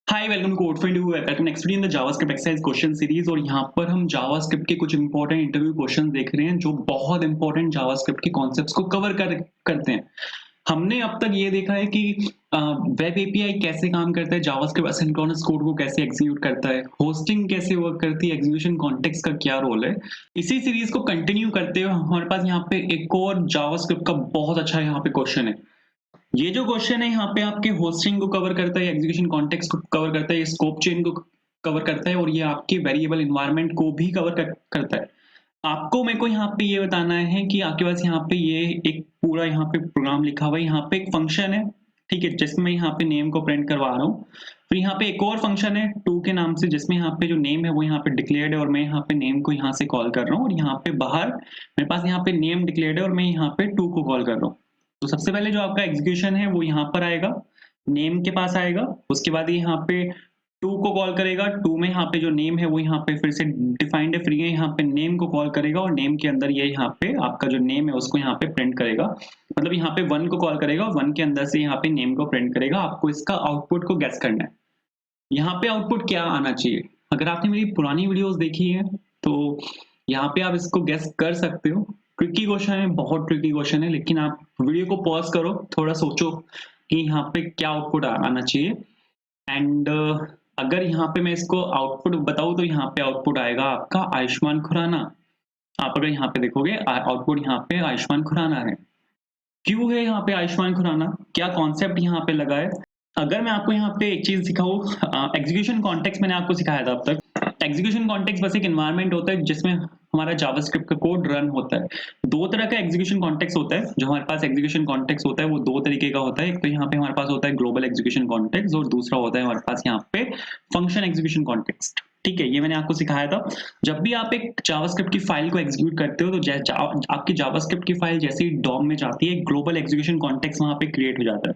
Hi welcome to code for welcome next video in the JavaScript exercise question series. और यहाँ पर हम JavaScript के कुछ इंपॉर्टेंट इंटरव्यू क्वेश्चन देख रहे हैं जो बहुत इंपॉर्टेंट जावास्क्रिप्ट के कॉन्सेप्ट्स को करते हैं। हमने अब तक ये देखा है कि वेब एपीआई कैसे काम करता है, जावास्क्रिप्ट एसिंक्रोनस कोड को कैसे एग्जीक्यूट करता है, होस्टिंग कैसे वर्क करती है, एग्जीक्यूशन कॉन्टेक्स्ट का क्या रोल है। इसी सीरीज को कंटिन्यू करते हुए हमारे पास यहाँ पे एक और जावास्क्रिप्ट का बहुत अच्छा यहाँ पे क्वेश्चन है। ये जो क्वेश्चन है यहाँ पे आपके होस्टिंग को कवर करता है, एग्जीक्यूशन कॉन्टेक्स्ट को कवर करता है, स्कोप चेन को कवर करता है और ये आपके वेरिएबल एनवायरनमेंट को भी करता है। आपको मेरे को यहाँ पे ये बताना है कि आपके पास यहाँ पे ये एक पूरा यहाँ पे प्रोग्राम लिखा हुआ है, यहाँ पे एक फंक्शन है, ठीक है, जिसमें मैं यहाँ पे नेम को प्रिंट करवा रहा हूँ। फिर यहाँ पे एक और फंक्शन है टू के नाम से, जिसमें यहाँ पे जो नेम है वो यहाँ पे डिक्लेयर्ड है और मैं यहाँ पे नेम को यहाँ से कॉल कर रहा हूँ और यहाँ पे बाहर मेरे पास यहाँ पे नेम डिक्लेयर्ड है और मैं यहाँ पे टू को कॉल कर रहा हूँ। तो सबसे पहले जो आपका एग्जीक्यूशन है वो यहाँ पर आएगा, नेम के पास आएगा, उसके बाद ये यहाँ पे टू को कॉल करेगा, टू में यहाँ पे जो नेम है वो यहाँ पे फिर से डिफाइंड है, फ्री है, यहाँ पे नेम को कॉल करेगा और नेम के अंदर ये यहाँ पे आपका जो नेम है उसको यहाँ पे प्रिंट करेगा। मतलब यहाँ पे वन को कॉल करेगा और वन के अंदर से यहाँ पे नेम को प्रिंट करेगा। आपको इसका आउटपुट को गैस करना है। यहाँ पे आउटपुट क्या आना चाहिए? अगर आपने मेरी पुरानी वीडियोस देखी है तो यहाँ पे आप इसको गेस कर सकते हो। ट्रिकी क्वेश्चन है, बहुत ट्रिकी क्वेश्चन है, लेकिन आप वीडियो को पॉज करो, थोड़ा सोचो कि यहाँ पे क्या आउटपुट आना चाहिए। एंड अगर यहाँ पे मैं इसको आउटपुट बताऊं तो यहाँ पे आउटपुट आएगा आपका आयुष्मान खुराना। आप अगर यहाँ पे देखोगे आउटपुट यहाँ पे आयुष्मान खुराना है। क्यों है यहाँ पे आयुष्मान खुराना? क्या कॉन्सेप्ट यहाँ पे लगा है? अगर मैं आपको यहाँ पे एक चीज सिखाऊं, एग्जीक्यूशन कॉन्टेक्स्ट मैंने आपको सिखाया था अब तक। एग्जीक्यूशन कॉन्टेक्स्ट बस एक एनवायरनमेंट होता है जिसमें हमारा जावास्क्रिप्ट का कोड रन होता है। दो तरह का एग्जीक्यूशन कॉन्टेक्स्ट होता है। जो हमारे पास एग्जीक्यूशन कॉन्टेक्स्ट होता है वो दो तरीके का होता है। एक तो यहाँ पे हमारे पास होता है ग्लोबल एग्जीक्यूशन कॉन्टेक्स्ट और दूसरा होता है हमारे पास यहाँ पे फंक्शन एग्जीक्यूशन कॉन्टेक्स्ट। ठीक है, ये मैंने आपको सिखाया था। जब भी आप एक जावास्क्रिप्ट की फाइल को एग्जीक्यूट करते हो तो आपकी जावास्क्रिप्ट की फाइल जैसे ही डॉम में जाती है, ग्लोबल एग्जीक्यूशन कॉन्टेक्स्ट वहां पे क्रिएट हो जाता है।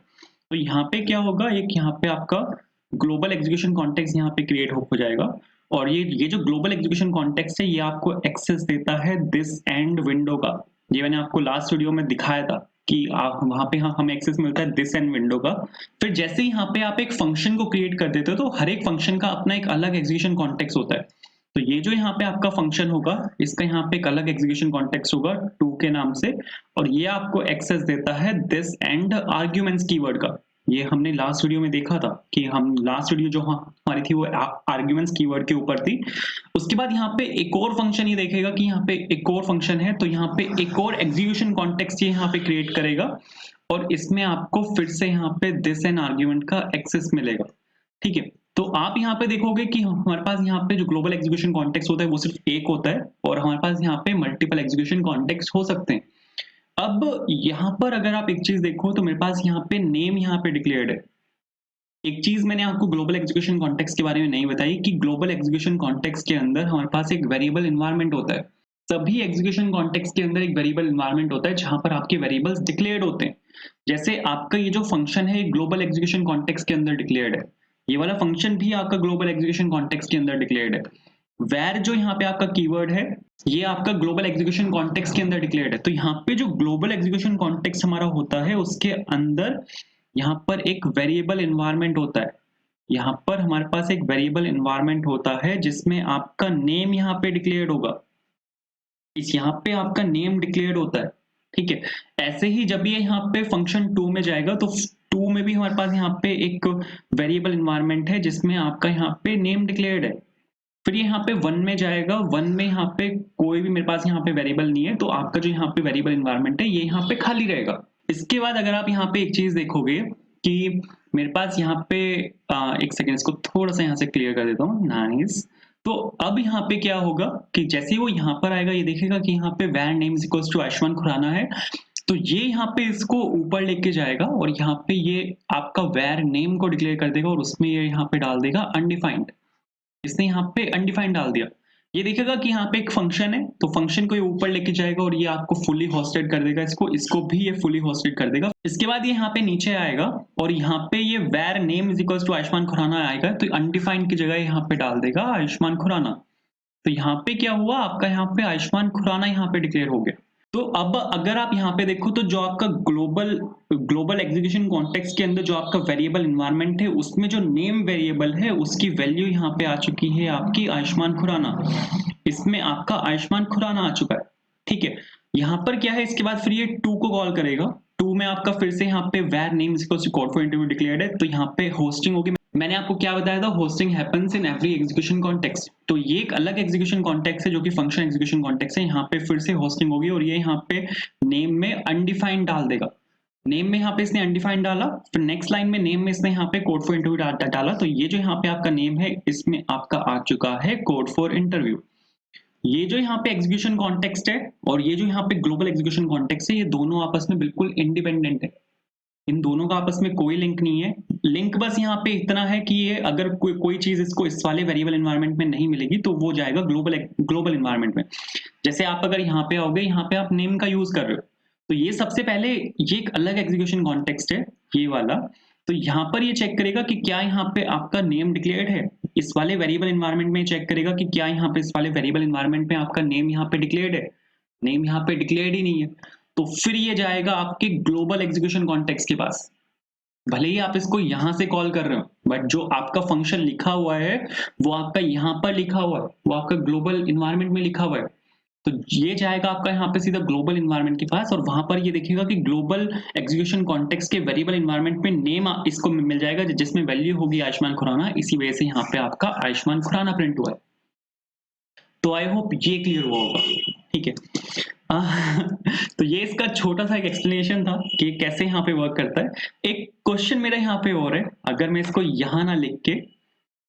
तो यहाँ पे क्या होगा, एक यहाँ पे आपका ग्लोबल एग्जीक्यूशन कॉन्टेक्स्ट यहाँ पे क्रिएट हो जाएगा। और ये जो ग्लोबल एग्जीक्यूशन कॉन्टेक्स्ट है ये आपको एक्सेस देता है दिस एंड विंडो का। ये मैंने आपको लास्ट वीडियो में दिखाया था कि आप वहां पे हमें एक्सेस मिलता है दिस एंड विंडो का। फिर जैसे ही यहाँ पे आप एक फंक्शन को क्रिएट कर देते हो तो हर एक फंक्शन का अपना एक अलग एग्जीक्यूशन कॉन्टेक्स्ट होता है। तो ये जो यहाँ पे आपका फंक्शन होगा इसका यहाँ पे एक अलग एग्जीक्यूशन कॉन्टेक्स्ट होगा टू के नाम से, और ये आपको एक्सेस देता है दिस एंड आर्ग्यूमेंट्स कीवर्ड का। ये हमने लास्ट वीडियो में देखा था कि हम लास्ट वीडियो जो हमारी थी वो आर्ग्यूमेंट्स कीवर्ड के ऊपर थी। उसके बाद यहाँ पे एक और फंक्शन ये देखेगा कि यहाँ पे एक और फंक्शन है, तो यहाँ पे एक और एग्जीक्यूशन कॉन्टेक्स्ट ये यहाँ पे क्रिएट करेगा और इसमें आपको फिर से यहाँ पे दिस एंड आर्ग्यूमेंट का एक्सेस मिलेगा। ठीक है, तो आप यहाँ पे देखोगे कि हमारे पास यहाँ पे जो ग्लोबल एग्जीक्यूशन कॉन्टेक्स्ट होता है वो सिर्फ एक होता है और हमारे पास यहाँ पे मल्टीपल एग्जीक्यूशन कॉन्टेक्स्ट हो सकते हैं। अब यहाँ पर अगर आप एक चीज देखो तो मेरे पास यहाँ पे नेम यहाँ पे डिक्लेयर्ड है। एक चीज मैंने आपको ग्लोबल एग्जीक्यूशन कॉन्टेक्स्ट के बारे में नहीं बताई कि ग्लोबल एग्जीक्यूशन कॉन्टेक्स्ट के अंदर हमारे पास एक वेरिएबल एनवायरनमेंट होता है। सभी एग्जीक्यूशन कॉन्टेक्स्ट के अंदर एक वेरिएबल एनवायरनमेंट होता है जहां पर आपके वेरिएबल्स डिक्लेयर्ड होते हैं। जैसे आपका ये जो फंक्शन है ग्लोबल एग्जीक्यूशन कॉन्टेक्स्ट के अंदर डिक्लेयर्ड है, ये वाला फंक्शन भी आपका ग्लोबल एग्जीक्यूशन कॉन्टेक्स्ट के अंदर डिक्लेयर्ड है। वेर जो यहाँ पे आपका कीवर्ड है ये आपका ग्लोबल एग्जीक्यूशन कॉन्टेक्स्ट के अंदर डिक्लेयर्ड है। तो यहाँ पे जो ग्लोबल एग्जीक्यूशन कॉन्टेक्स्ट हमारा होता है उसके अंदर यहाँ पर एक वेरिएबल एनवायरनमेंट होता है। यहाँ पर हमारे पास एक वेरिएबल एनवायरनमेंट होता है जिसमें आपका नेम यहाँ पे डिक्लेयर्ड होगा। इस यहाँ पे आपका नेम डिक्लेयर्ड होता है। ठीक है, ऐसे ही जब ये यहाँ पे फंक्शन टू में जाएगा तो टू में भी हमारे पास यहाँ पे एक वेरिएबल एनवायरनमेंट है जिसमें आपका यहाँ पे नेम डिक्लेयर्ड है। फिर ये यहाँ पे वन में जाएगा, वन में यहाँ पे कोई भी मेरे पास यहाँ पे वेरिएबल नहीं है, तो आपका जो यहाँ पे वेरिएबल एनवायरनमेंट है ये यहाँ पे खाली रहेगा। इसके बाद अगर आप यहाँ पे एक चीज देखोगे कि मेरे पास यहाँ पे एक सेकेंड इसको थोड़ा सा यहाँ से क्लियर कर देता हूँ, नाइस। तो अब यहाँ पे क्या होगा कि जैसे ही वो यहाँ पर आएगा ये देखेगा कि यहाँ पे var name is equals to Ayushmann Khurana है, तो ये यहाँ पे इसको ऊपर लेके जाएगा और यहाँ पे ये आपका वैर नेम को डिक्लेयर कर देगा और उसमें ये यहाँ पे डाल देगा अनडिफाइंड। इसने यहाँ पे अनडिफाइंड डाल दिया। ये देखेगा कि यहाँ पे एक फंक्शन है तो फंक्शन को ये ऊपर लेके जाएगा और ये आपको फुली होस्टेड कर देगा, इसको भी ये फुली होस्टेड कर देगा। इसके बाद ये यहाँ पे नीचे आएगा और यहाँ पे ये var name is equals to Ayushmann Khurana आएगा, तो अनडिफाइंड की जगह यहाँ पे डाल देगा आयुष्मान खुराना। तो यहाँ पे क्या हुआ, आपका यहाँ पे आयुष्मान खुराना यहाँ पे डिक्लेयर हो गया। तो अब अगर आप यहाँ पे देखो तो जो आपका ग्लोबल एग्जीक्यूशन कॉन्टेक्स्ट के अंदर जो आपका वेरिएबल एनवायरनमेंट है, उसमें जो नेम वेरिएबल है उसकी वैल्यू यहाँ पे आ चुकी है आपकी आयुष्मान खुराना। इसमें आपका आयुष्मान खुराना आ चुका है, ठीक है। यहाँ पर क्या है, इसके बाद फिर ये टू को कॉल करेगा। टू में आपका फिर से यहाँ पे where name is equals to code for interview declared है, तो यहाँ पे होस्टिंग होगी। मैंने आपको क्या बताया था, hosting happens in every execution context. तो ये एक अलग एग्जीक्यूशन कॉन्टेक्स्ट है जो कि फंक्शन एग्जीक्यूशन कॉन्टेक्स्ट है। यहाँ पे फिर से होस्टिंग होगी और ये यहाँ पे नेम में अनडिफाइंड डाल देगा। नेम में यहाँ पे इसने अनडिफाइंड डाला, फिर नेक्स्ट लाइन में नेम में इसने यहाँ पे कोड फॉर इंटरव्यू डाला। तो ये जो यहाँ पे आपका नेम है, इसमें आपका आ चुका है कोड फॉर इंटरव्यू। ये जो यहाँ पे एग्जीक्यूशन कॉन्टेक्स्ट है और ये जो यहाँ पे ग्लोबल एग्जीक्यूशन कॉन्टेक्स्ट है, ये दोनों आपस में बिल्कुल इंडिपेंडेंट है। इन दोनों का आपस में कोई लिंक नहीं है। लिंक बस यहाँ पे इतना है कि ये अगर कोई चीज इसको इस वाले वेरिएबल एनवायरनमेंट में नहीं मिलेगी तो वो जाएगा ग्लोबल एनवायरनमेंट में। जैसे आप अगर यहाँ पे आओगे, यहाँ पे आप नेम का यूज कर रहे हो, तो ये सबसे पहले ये एक अलग एग्जीक्यूशन कॉन्टेक्स्ट है ये वाला। तो यहाँ पर ये चेक करेगा कि क्या यहाँ पे आपका नेम डिक्लेयर्ड है। इस वाले वेरिएबल एनवायरनमेंट में चेक करेगा कि क्या यहाँ पे इस वाले वेरिएबल एनवायरनमेंट में आपका नेम यहाँ पे डिक्लेयर्ड है। नेम यहाँ पे डिक्लेयर्ड ही नहीं है, तो फिर ये जाएगा आपके ग्लोबल एग्जीक्यूशन कॉन्टेक्स्ट के पास। भले ही आप इसको यहां से कॉल कर रहे हो, बट जो आपका फंक्शन लिखा हुआ है वो आपका यहाँ पर लिखा हुआ है, वो आपका ग्लोबल इन्वायरमेंट में लिखा हुआ है। तो ये जाएगा आपका यहाँ पे सीधा ग्लोबल इन्वायरमेंट के पास और वहां पर ये देखेगा कि ग्लोबल एग्जीक्यूशन कॉन्टेक्स्ट के वेरिएबल इन्वायरमेंट में नेम इसको मिल जाएगा जिसमें वैल्यू होगी आयुष्मान खुराना। इसी वजह से यहाँ पे आपका आयुष्मान खुराना प्रिंट हुआ है। तो आई होप ये क्लियर हुआ होगा, ठीक है। तो ये इसका छोटा सा एक एक्सप्लेनेशन था कि कैसे यहाँ पे वर्क करता है। एक क्वेश्चन मेरा यहाँ पे और है, अगर मैं इसको यहाँ ना लिख के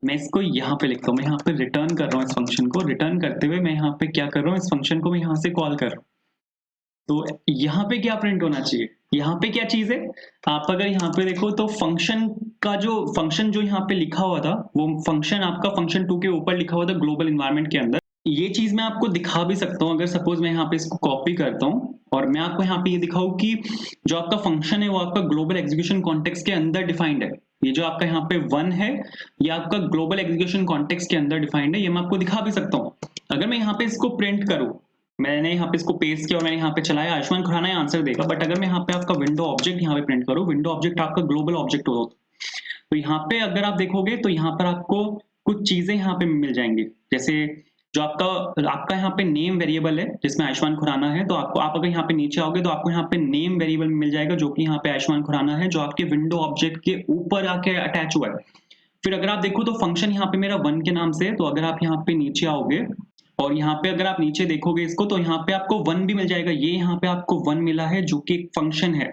मैं इसको यहाँ पे लिखता हूँ, मैं यहाँ पे रिटर्न कर रहा हूँ इस फंक्शन को, रिटर्न करते हुए मैं यहाँ पे क्या कर रहा हूँ, इस फंक्शन को मैं यहाँ से कॉल कर रहा हूँ। तो यहाँ पे क्या प्रिंट होना चाहिए, यहाँ पे क्या चीज है, आप अगर यहाँ पे देखो तो फंक्शन जो यहाँ पे लिखा हुआ था वो फंक्शन आपका फंक्शन 2 के ऊपर लिखा हुआ था ग्लोबल इन्वायरमेंट के अंदर। ये चीज मैं आपको दिखा भी सकता हूँ, अगर सपोज मैं यहाँ पे इसको कॉपी करता हूँ और मैं आपको यहाँ पे ये दिखाऊं कि जो आपका फंक्शन है वो आपका ग्लोबल एग्जीक्यूशन कॉन्टेक्स्ट के अंदर डिफाइंड है। ये जो आपका यहाँ पे 1 है ये आपका ग्लोबल एग्जीक्यूशन कॉन्टेक्स्ट के अंदर डिफाइंड है, ये मैं आपको दिखा भी सकता हूँ। अगर मैं यहाँ पे इसको प्रिंट करूँ, मैंने यहाँ पे इसको पेस्ट किया और मैंने यहाँ पे चलाया, आयुष्मान खुराना आंसर देगा। बट अगर मैं यहाँ पे आपका विंडो ऑब्जेक्ट यहाँ पे प्रिंट करूँ, विंडो ऑब्जेक्ट आपका ग्लोबल ऑब्जेक्ट हो, तो यहाँ पे अगर आप देखोगे तो यहाँ पर आपको कुछ चीजें यहाँ पे मिल जाएंगी। जैसे जो आपका यहाँ पे नेम वेरिएबल है जिसमें आयुष्मान खुराना है, तो आप अगर यहाँ पे नीचे आओगे तो आपको यहाँ पे नेम वेरिएबल मिल जाएगा जो कि यहाँ पे आयुष्मान खुराना है, जो आपके विंडो ऑब्जेक्ट के ऊपर आके अटैच हुआ है। फिर अगर आप देखो तो फंक्शन यहाँ पे मेरा 1 के नाम से है, तो अगर आप यहाँ पे नीचे आओगे और यहाँ पे अगर आप नीचे देखोगे इसको, तो यहाँ पे आपको 1 भी मिल जाएगा। ये यहाँ पे आपको 1 मिला है जो कि एक फंक्शन है।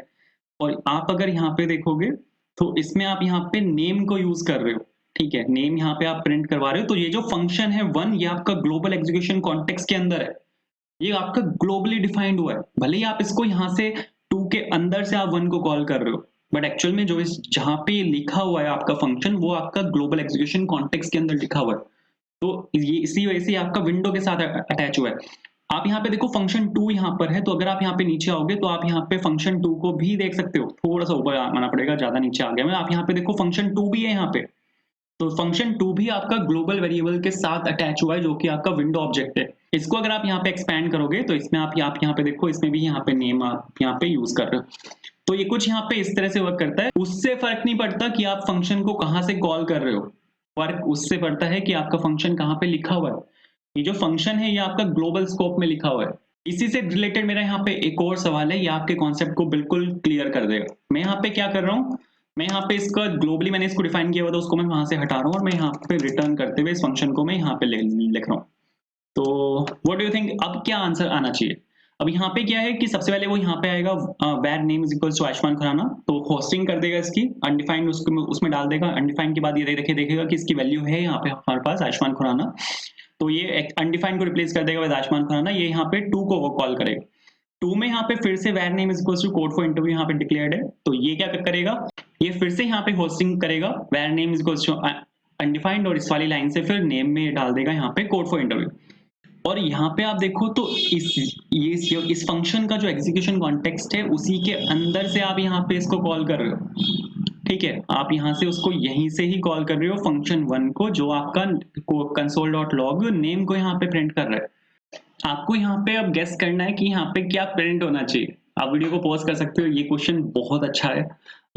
और आप अगर यहाँ पे देखोगे तो इसमें आप यहाँ पे नेम को यूज कर रहे हो, ठीक है, नेम यहाँ पे आप प्रिंट करवा रहे हो। तो ये जो फंक्शन है 1, ये आपका ग्लोबल एग्जीक्यूशन कॉन्टेक्स्ट के अंदर है, ये आपका ग्लोबली डिफाइंड हुआ है। भले ही आप इसको यहाँ से 2 के अंदर से आप 1 को कॉल कर रहे हो, बट एक्चुअल में जो जहाँ पे लिखा हुआ है आपका फंक्शन, वो आपका ग्लोबल एग्जीक्यूशन कॉन्टेक्स्ट के अंदर लिखा हुआ है। तो ये इसी वजह से आपका विंडो के साथ अटैच हुआ है। आप यहाँ पे देखो फंक्शन 2 यहाँ पर है, तो अगर आप यहाँ पे नीचे आओगे तो आप यहाँ पे फंक्शन 2 को भी देख सकते हो। थोड़ा सा ऊपर आना पड़ेगा, ज्यादा नीचे आ गया मैं। आप यहाँ पे देखो फंक्शन 2 भी है यहाँ पे, तो फंक्शन 2 भी आपका ग्लोबल वेरिएबल के साथ अटैच हुआ है जो कि आपका विंडो ऑब्जेक्ट है। इसको अगर आप यहाँ पे एक्सपैंड करोगे तो इसमें आप यहाँ पे देखो, इसमें भी यहाँ पे नेम आप यहाँ पे यूज कर रहे हो। तो ये कुछ यहाँ पे इस तरह से वर्क करता है। उससे फर्क नहीं पड़ता कि आप फंक्शन को कहाँ से कॉल कर रहे हो, फर्क उससे पड़ता है कि आपका फंक्शन कहाँ पे लिखा हुआ है। ये जो फंक्शन है ये आपका ग्लोबल स्कोप में लिखा हुआ है। इसी से रिलेटेड मेरा यहाँ पे एक और सवाल है, ये आपके कॉन्सेप्ट को बिल्कुल क्लियर कर देगा। मैं यहाँ पे क्या कर रहा हूँ, मैं यहाँ पे इसका ग्लोबली मैंने इसको डिफाइन किया हुआ था, उसको मैं वहां से हटा रहा हूँ और मैं यहाँ पे रिटर्न करते हुए इस फंक्शन को मैं यहाँ पे लिख रहा हूँ। तो व्हाट डू यू थिंक, अब क्या आंसर आना चाहिए। अब यहाँ पे क्या है कि सबसे पहले वो यहाँ पे आएगा where name is equals to Ayushman Khurana, तो होस्टिंग कर देगा इसकी अनडिफाइंड, उसमें डाल देगा। अनडिफाइंड के बाद ये देखेगा कि इसकी वैल्यू है यहाँ पे हमारे पास आयुष्मान खुराना, तो ये अनडिफाइंड को रिप्लेस कर देगा विद आयुष्मान खुराना। ये यहाँ पे 2 को कॉल करेगा। 2 में यहाँ पे फिर से where name is equals to code for interview यहाँ पे डिक्लेयर्ड है, तो ये क्या करेगा, ये फिर से यहाँ पे होस्टिंग करेगा where name is equals to undefined, और इस वाली लाइन से फिर नेम में डाल देगा यहाँ पे कोड फॉर इंटरव्यू। और यहाँ पे आप देखो तो इस फंक्शन का जो एग्जीक्यूशन कॉन्टेक्स्ट है उसी के अंदर से आप यहाँ पे इसको कॉल कर रहे हो, ठीक है। आप यहाँ से उसको यहीं से ही कॉल कर रहे हो फंक्शन 1 को, जो आपका console.log नेम को यहाँ पे प्रिंट कर रहा है। आपको यहाँ पे अब गेस करना है कि यहाँ पे क्या प्रिंट होना चाहिए। आप वीडियो को पॉज़ कर सकते हो, ये क्वेश्चन बहुत अच्छा है।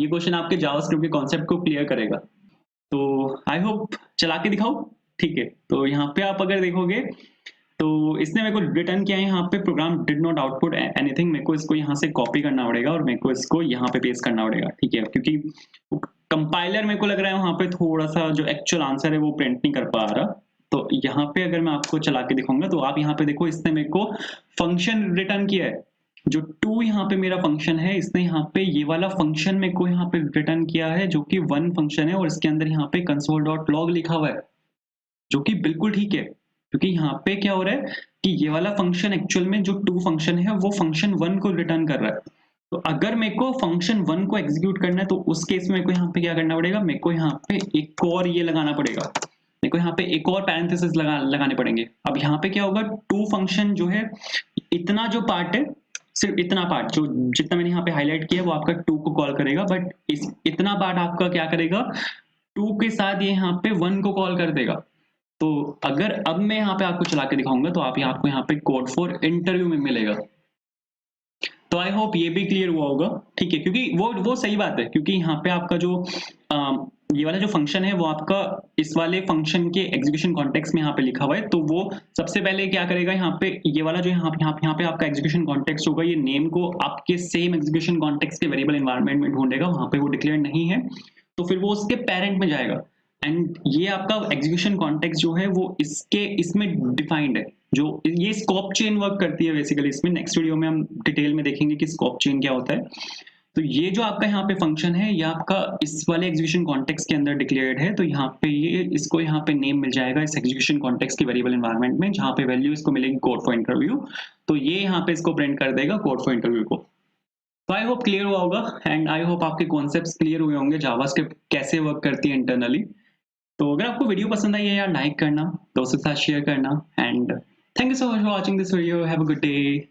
ये क्वेश्चन आपके जावास्क्रिप्ट के कॉन्सेप्ट को क्लियर करेगा। तो आई होप चला के दिखाऊँ? ठीक है, तो यहाँ पे आप अगर देखोगे तो इसने मेरे को रिटर्न किया है यहाँ पे program did not output anything. मेरे को इसको यहाँ से कॉपी करना पड़ेगा और मेरे को इसको यहाँ पे पेस्ट करना पड़ेगा, ठीक है? क्योंकि कंपाइलर मेरे को लग रहा है वहाँ पे थोड़ा-सा जो एक्चुअल आंसर है वो प्रिंट नहीं कर पा रहा। तो यहाँ पे अगर मैं आपको चला के दिखाऊँगा तो आप यहाँ पे देखो इसने मेरे को फंक्शन रिटर्न किया है। जो 2 यहाँ पे मेरा फंक्शन है, इसने यहाँ पे ये वाला फंक्शन मेरे को यहाँ पे रिटर्न किया है जो कि 1 फंक्शन है और इसके अंदर यहाँ पे console.log लिखा हुआ है, जो कि बिल्कुल ठीक है। क्योंकि यहाँ पे क्या हो रहा है कि ये वाला फंक्शन एक्चुअल में जो 2 फंक्शन है वो फंक्शन 1 को रिटर्न कर रहा है। तो अगर मेरे को फंक्शन 1 को एग्जीक्यूट करना है तो उस केस में मेरे को यहाँ पे क्या करना पड़ेगा, मेरे को यहाँ पे एक और ये लगाना पड़ेगा। मेरे को यहाँ पे एक और पैरेंथेसिस लगाने पड़ेंगे। अब यहाँ पे क्या होगा, 2 फंक्शन जो है, इतना जो पार्ट है, सिर्फ इतना पार्ट जो जितना मैंने यहाँ पे हाईलाइट किया है वो आपका 2 को कॉल करेगा, बट इस इतना पार्ट आपका क्या करेगा, 2 के साथ ये यहाँ पे 1 को कॉल कर देगा। तो अगर अब मैं यहाँ पे आपको चला के दिखाऊंगा तो आपको यहाँ पे कोड फॉर इंटरव्यू में मिलेगा। तो आई होप ये भी क्लियर हुआ होगा, ठीक है? क्योंकि वो सही बात है, क्योंकि यहाँ पे आपका जो ये वाला जो फंक्शन है वो आपका इस वाले फंक्शन के एग्जीक्यूशन कॉन्टेक्स्ट में यहाँ पे लिखा हुआ है। तो वो सबसे पहले क्या करेगा, यहाँ पे ये वाला जो यहाँ पे आपका एग्जीक्यूशन कॉन्टेक्स्ट होगा, ये नेम को आपके सेम एग्जीक्यूशन कॉन्टेक्स्ट के वेरिएबल एनवायरनमेंट में ढूंढेगा, वहां पे वो डिक्लेयर नहीं है तो फिर वो उसके पेरेंट में जाएगा। एंड ये आपका एग्जीक्यूशन कॉन्टेक्स्ट जो है वो इसमें डिफाइंड है। जो ये स्कोप चेन वर्क करती है बेसिकली। इसमें नेक्स्ट वीडियो में हम डिटेल में देखेंगे कि स्कोप चेन क्या होता है। तो ये जो आपका यहाँ पे फंक्शन है ये आपका इस वाले एग्जीक्यूशन कॉन्टेक्स्ट के अंदर डिक्लेयर्ड है। तो यहाँ पे ये इसको यहाँ पे नेम मिल जाएगा इस एग्जीक्यूशन कॉन्टेक्स्ट की वेरिएबल एनवायरनमेंट में, जहाँ पे वैल्यू इसको मिलेगी कोड फॉर इंटरव्यू। तो ये यहाँ पे इसको प्रिंट कर देगा कोड फॉर इंटरव्यू को। तो आई होप क्लियर हुआ होगा एंड आई होप आपके कॉन्सेप्ट्स क्लियर हुए होंगे जावास्क्रिप्ट कैसे वर्क करती है इंटरनली। तो अगर आपको वीडियो पसंद आई है यार, लाइक करना, दोस्तों के साथ शेयर करना and thank you so much for watching this video. Have a good day.